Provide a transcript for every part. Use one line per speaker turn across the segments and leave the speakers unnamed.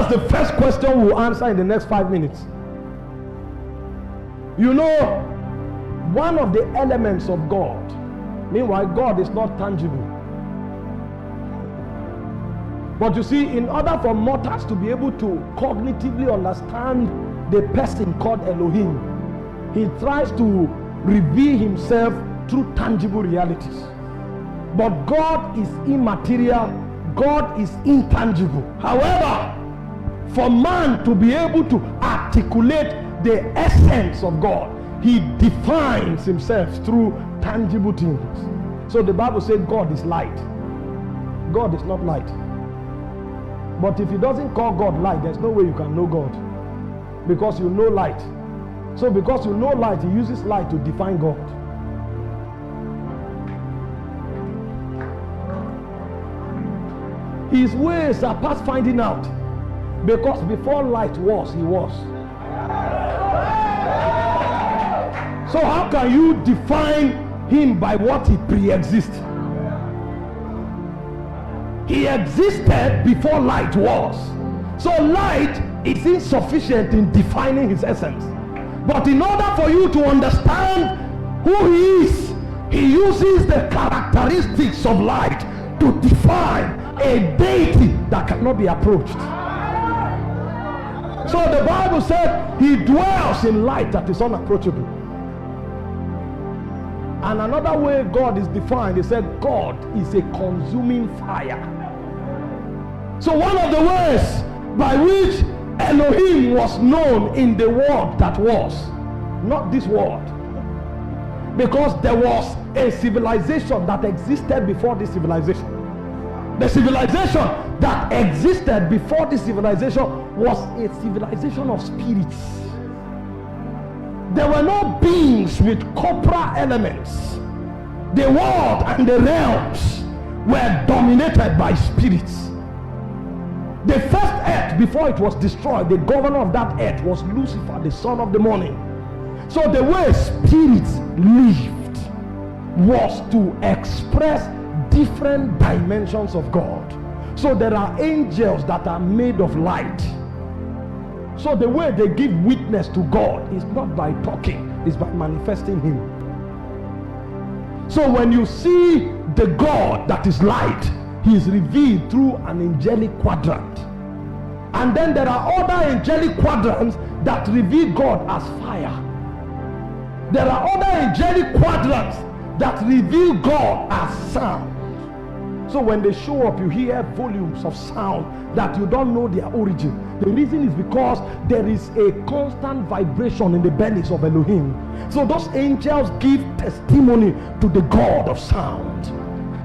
that's the first question we'll answer in the next 5 minutes. You know, one of the elements of God, meanwhile, God is not tangible. But you see, in order for mortals to be able to cognitively understand the person called Elohim, he tries to reveal himself through tangible realities. But God is immaterial, God is intangible. However, for man to be able to articulate the essence of God, he defines himself through tangible things. So the Bible says God is light. God is not light. But if he doesn't call God light, there's no way you can know God, because you know light. So because you know light, he uses light to define God. His ways are past finding out, because before light was, he was. So how can you define him by what he pre-exists? He existed before light was. So light is insufficient in defining his essence. But in order for you to understand who he is, he uses the characteristics of light to define a deity that cannot be approached. So the Bible said he dwells in light that is unapproachable. And another way God is defined, he said God is a consuming fire. So one of the ways by which Elohim was known in the world that was, not this world, because there was a civilization that existed before this civilization. The civilization that existed before this civilization was a civilization of spirits. There were no beings with corporal elements. The world and the realms were dominated by spirits. The first earth, before it was destroyed, the governor of that earth was Lucifer, the son of the morning. So the way spirits lived was to express different dimensions of God. So there are angels that are made of light. So the way they give witness to God is not by talking, it's by manifesting him. So when you see the God that is light, he is revealed through an angelic quadrant. And then there are other angelic quadrants that reveal God as fire. There are other angelic quadrants that reveal God as sound. So when they show up, you hear volumes of sound that you don't know their origin. The reason is because there is a constant vibration in the bellies of Elohim. So those angels give testimony to the God of sound.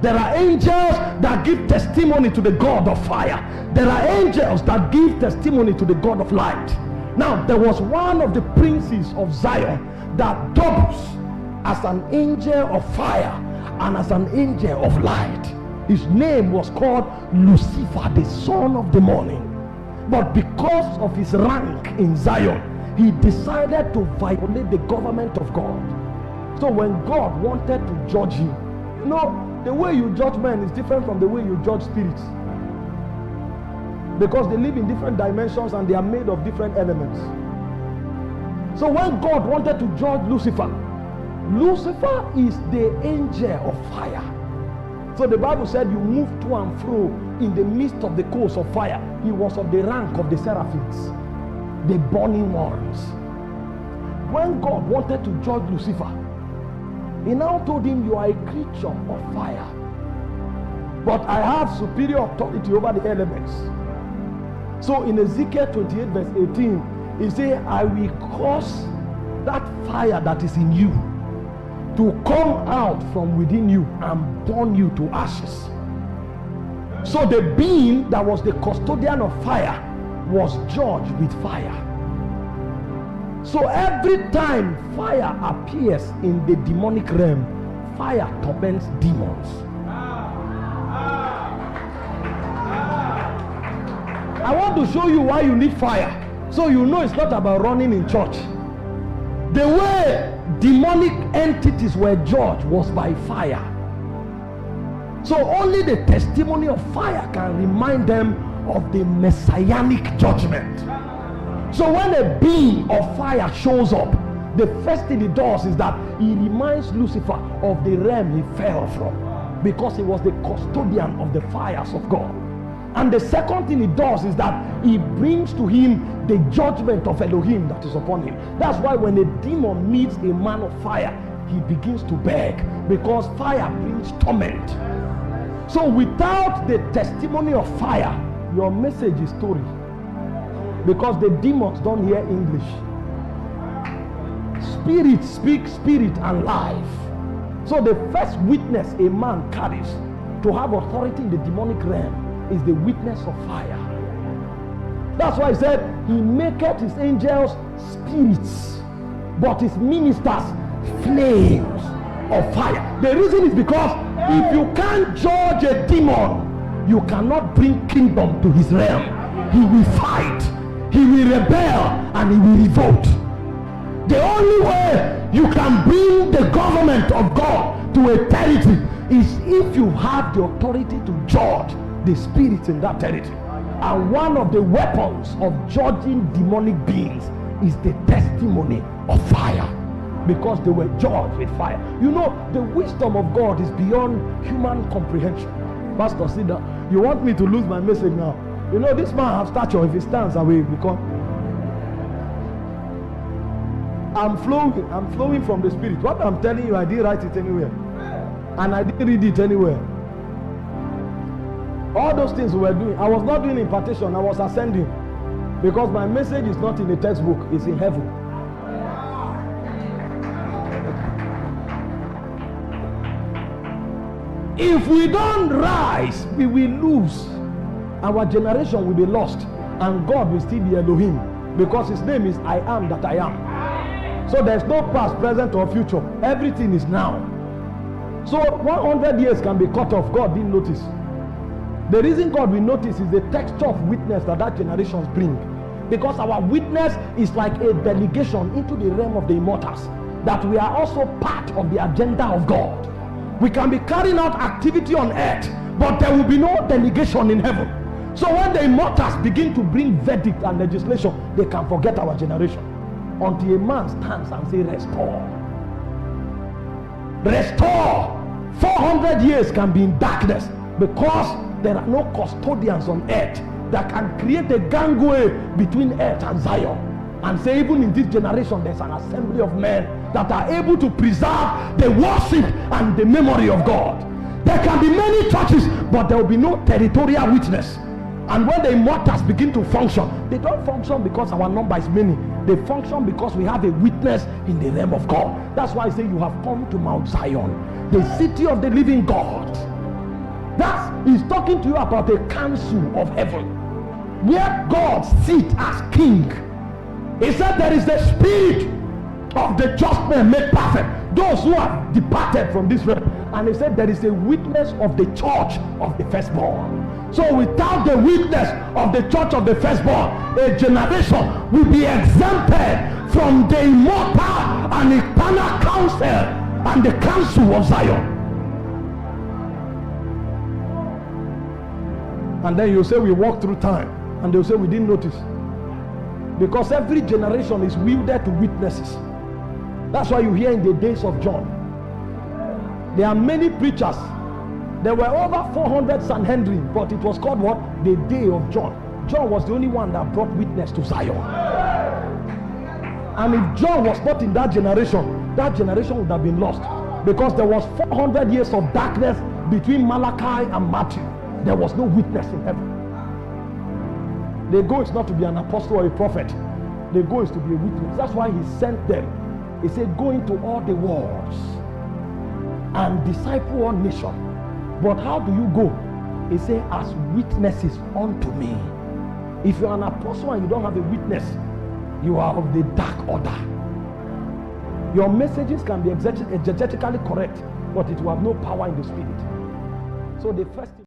There are angels that give testimony to the God of fire. There are angels that give testimony to the God of light. Now, there was one of the princes of Zion that doubles as an angel of fire and as an angel of light. His name was called Lucifer, the son of the morning. But because of his rank in Zion, he decided to violate the government of God. So when God wanted to judge him, you know, the way you judge men is different from the way you judge spirits, because they live in different dimensions and they are made of different elements. So when God wanted to judge Lucifer, Lucifer is the angel of fire. So the Bible said you move to and fro in the midst of the coals of fire. He was of the rank of the seraphims, the burning ones. When God wanted to judge Lucifer, he now told him, you are a creature of fire, but I have superior authority over the elements. So in Ezekiel 28 verse 18, he said, I will cause that fire that is in you to come out from within you and burn you to ashes. So the being that was the custodian of fire was judged with fire. So every time fire appears in the demonic realm, fire torments demons. I want to show you why you need fire, so you know it's not about running in church. The way demonic entities were judged was by fire. So only the testimony of fire can remind them of the messianic judgment. So when a being of fire shows up, the first thing he does is that he reminds Lucifer of the realm he fell from, because he was the custodian of the fires of God. And the second thing he does is that he brings to him the judgment of Elohim that is upon him. That's why when a demon meets a man of fire, he begins to beg, because fire brings torment. So without the testimony of fire, your message is story, because the demons don't hear English. Spirit speaks spirit and life. So the first witness a man carries to have authority in the demonic realm is the witness of fire. That's why he said he maketh his angels spirits, but his ministers flames of fire. The reason is because if you can't judge a demon, you cannot bring kingdom to his realm. He will fight, he will rebel, and he will revolt. The only way you can bring the government of God to a territory is if you have the authority to judge the spirits in that territory. And one of the weapons of judging demonic beings is the testimony of fire, because they were judged with fire. You know, the wisdom of God is beyond human comprehension. Pastor, sit down. You want me to lose my message now? You know, this man has stature. If he stands away, because I'm flowing from the spirit. What I'm telling you, I didn't write it anywhere, and I didn't read it anywhere. All those things we were doing, I was not doing impartation, I was ascending, because my message is not in a textbook, it's in heaven. If we don't rise, we will lose. Our generation will be lost, and God will still be Elohim, because his name is I am that I am. So there's no past, present, or future. Everything is now. So 100 years can be cut off. God didn't notice. The reason God will notice is the texture of witness that generations bring, because our witness is like a delegation into the realm of the immortals, that we are also part of the agenda of God. We can be carrying out activity on earth, but there will be no delegation in heaven. So when the immortals begin to bring verdict and legislation, they can forget our generation, until a man stands and say, restore. Restore. 400 years can be in darkness, because there are no custodians on earth that can create a gangway between earth and Zion, and say even in this generation there's an assembly of men that are able to preserve the worship and the memory of God. There can be many churches, but there will be no territorial witness. And when the immortals begin to function, they don't function because our number is many. They function because we have a witness in the realm of God. That's why I say you have come to Mount Zion, the city of the living God. He's talking to you about a council of heaven, where God sits as king. He said there is the spirit of the just man made perfect, those who have departed from this realm. And he said there is a witness of the church of the firstborn. So without the witness of the church of the firstborn, a generation will be exempted from the immortal and eternal council and the council of Zion. And then you say we walk through time, and they'll say we didn't notice, because every generation is wielded to witnesses. That's why you hear in the days of John, there are many preachers. There were over 400 Sanhedrin, but it was called what? The day of John. John was the only one that brought witness to Zion. And if John was not in that generation would have been lost, because there was 400 years of darkness between Malachi and Matthew. There was no witness in heaven. The goal is not to be an apostle or a prophet. The goal is to be a witness. That's why he sent them. He said, go into all the worlds and disciple all nations. But how do you go? He said, as witnesses unto me. If you're an apostle and you don't have a witness, you are of the dark order. Your messages can be exegetically correct, but it will have no power in the spirit. So the first